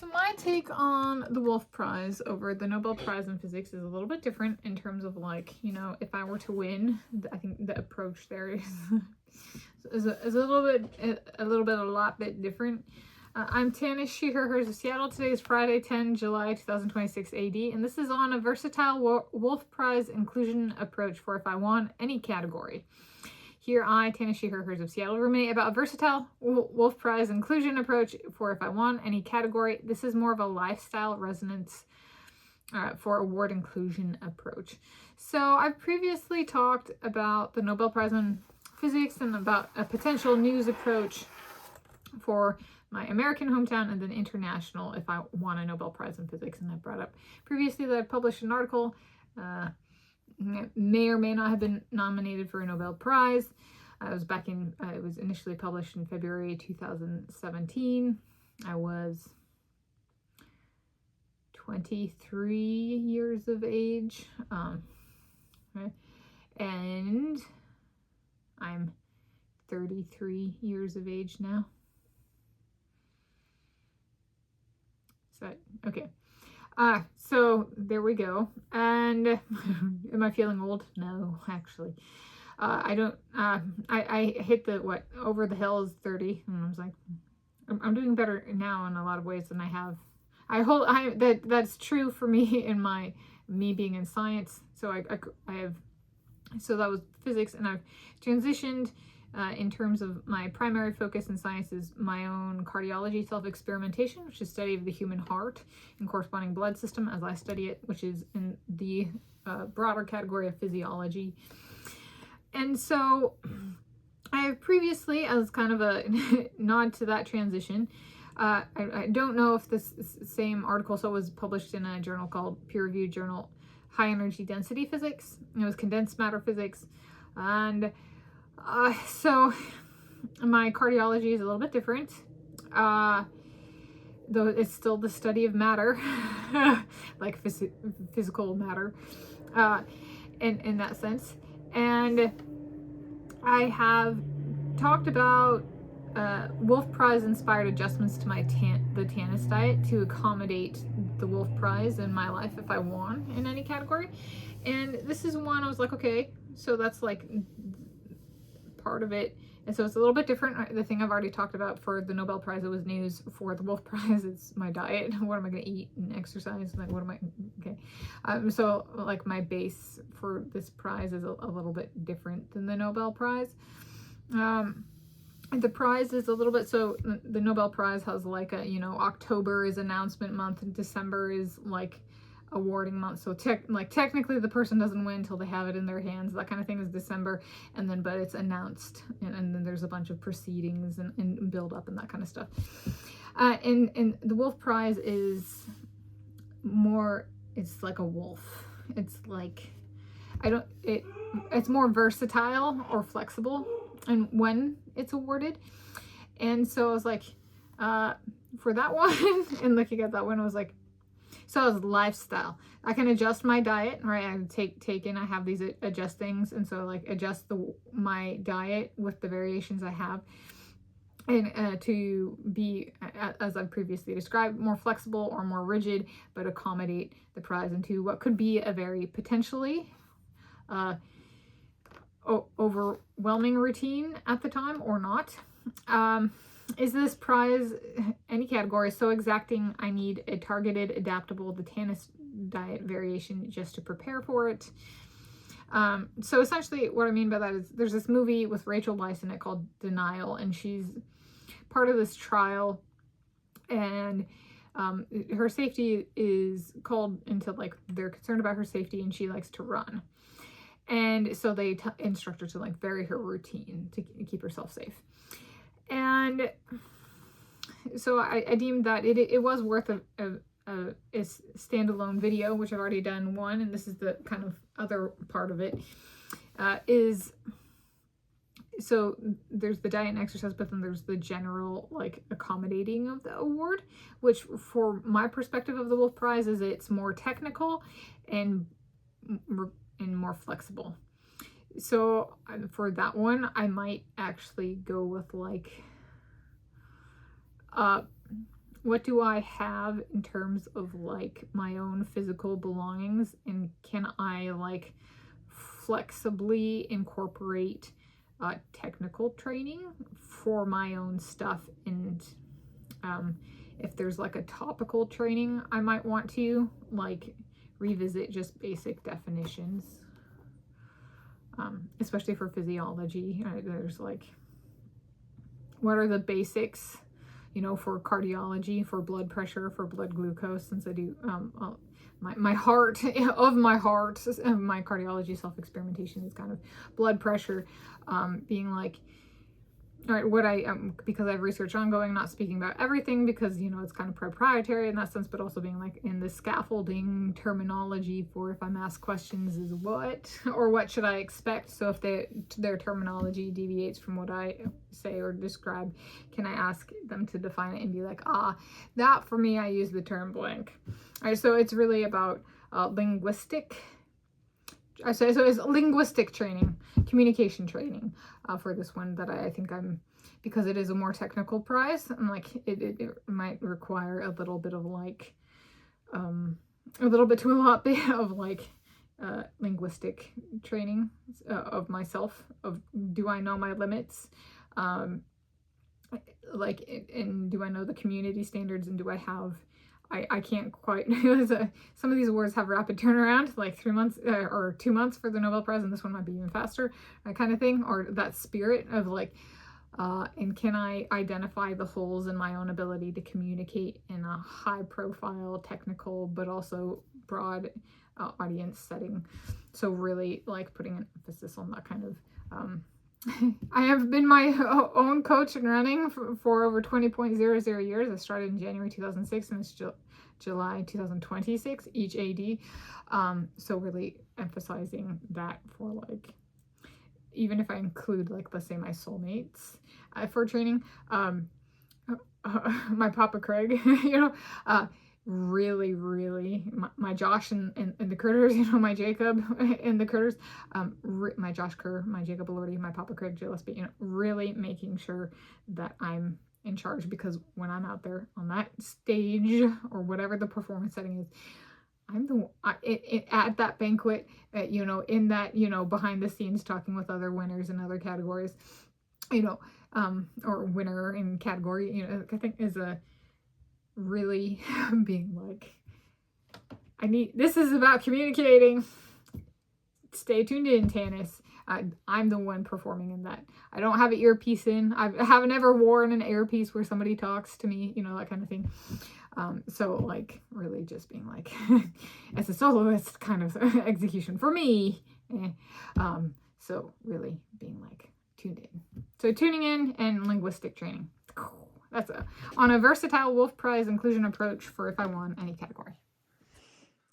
So my take on the Wolf Prize over the Nobel Prize in Physics is a little bit different in terms of, like, you know, if I were to win, I think the approach there is a lot bit different. I'm Tanis, she, her, hers of Seattle. Today is Friday, 10 July 2026 AD, and this is on a versatile Wolf Prize inclusion approach for if I won any category. Here I, Tanis, she, her, hers of Seattle, ruminate about a versatile Wolf Prize inclusion approach for if I won any category. This is more of a lifestyle resonance for award inclusion approach. So I've previously talked about the Nobel Prize in Physics and about a potential news approach for my American hometown and then international if I won a Nobel Prize in Physics. And I brought up previously that I published an article may or may not have been nominated for a Nobel Prize. It was initially published in February 2017. I was 23 years of age, and I'm 33 years of age now. So, okay. So there we go. And am I feeling old? No, actually. I don't, I hit the, over the hill is 30. And I was like, I'm doing better now in a lot of ways than I have. That's true for me in me being in science. So so that was physics, and I've transitioned in terms of my primary focus in science is my own cardiology self-experimentation, which is study of the human heart and corresponding blood system as I study it, which is in the broader category of physiology. And so I have previously, as kind of a nod to that transition, I don't know if this same article was published in a journal called peer-reviewed journal High Energy Density Physics. It was condensed matter physics, and so my cardiology is a little bit different, though it's still the study of matter, like physical matter, in that sense. And I have talked about Wolf Prize inspired adjustments to the Tanis diet to accommodate the Wolf Prize in my life if I won in any category. And this is one I was like, okay, so that's like part of it. And so it's a little bit different. The thing I've already talked about for the Nobel Prize, it was news. For the Wolf Prize, it's my diet. What am I going to eat and exercise? Like, okay. So like my base for this prize is a little bit different than the Nobel Prize. The prize is a little bit, so the Nobel Prize has like October is announcement month and December is like awarding month. So technically the person doesn't win until they have it in their hands. That kind of thing is December, and then but it's announced, and then there's a bunch of proceedings and build up and that kind of stuff. And the Wolf Prize is more, it's like a wolf. It's like it's more versatile or flexible and when it's awarded. And so I was like, for that one, and looking at that one, I was like, so it's lifestyle. I can adjust my diet, right? I have these adjust things, and so like adjust my diet with the variations I have, and to be, as I've previously described, more flexible or more rigid, but accommodate the prize into what could be a very potentially overwhelming routine at the time or not. Is this prize, any category, so exacting I need a targeted, adaptable, the Tanis diet variation just to prepare for it? So essentially what I mean by that is there's this movie with Rachel Weisz in it called Denial, and she's part of this trial, and her safety is called into, like, they're concerned about her safety, and she likes to run. And so they instruct her to like vary her routine to keep herself safe. And so I deemed that it was worth a standalone video, which I've already done one, and this is the kind of other part of it, so there's the diet and exercise, but then there's the general like accommodating of the award, which for my perspective of the Wolf Prize is it's more technical and more flexible. So for that one, I might actually go with like what do I have in terms of like my own physical belongings, and can I like flexibly incorporate technical training for my own stuff, and if there's like a topical training I might want to like revisit just basic definitions, especially for physiology. There's like, what are the basics, you know, for cardiology, for blood pressure, for blood glucose, since I do my heart of my cardiology self-experimentation is kind of blood pressure, being like, all right, what because I have research ongoing, not speaking about everything because, you know, it's kind of proprietary in that sense, but also being like in the scaffolding terminology for if I'm asked questions is what, or what should I expect? So if their terminology deviates from what I say or describe, can I ask them to define it and be like, that for me, I use the term blank. All right, so it's really about linguistic. So it's linguistic training, communication training for this one that I think because it is a more technical prize, and like it might require a little bit of like, a little bit to a lot of like linguistic training of myself, of do I know my limits, like, and do I know the community standards, and do I have, I can't quite, some of these awards have rapid turnaround, like 3 months or 2 months for the Nobel Prize, and this one might be even faster, that kind of thing, or that spirit of like, and can I identify the holes in my own ability to communicate in a high profile, technical, but also broad audience setting. So really like putting an emphasis on that kind of, I have been my own coach in running for over 20.00 years. I started in January 2006 and it's July 2026, each AD. So really emphasizing that for like, even if I include like, let's say my soulmates for training, my Papa Craig, you know, really my Josh and the critters, you know, my Jacob and the critters, my Josh Kerr, my Jacob Elordi, my Papa Craig Gillespie, you know, really making sure that I'm in charge, because when I'm out there on that stage or whatever the performance setting is, I'm the at that banquet, you know, in that, you know, behind the scenes talking with other winners in other categories, you know, or winner in category, you know, I think is a really being like, this is about communicating. Stay tuned in, Tanis. I'm the one performing in that. I don't have an earpiece in. I haven't ever worn an earpiece where somebody talks to me, you know, that kind of thing. So like really just being like, as a soloist kind of execution for me. So really being like tuned in. So tuning in and linguistic training. That's on a versatile Wolf Prize inclusion approach for if I won any category.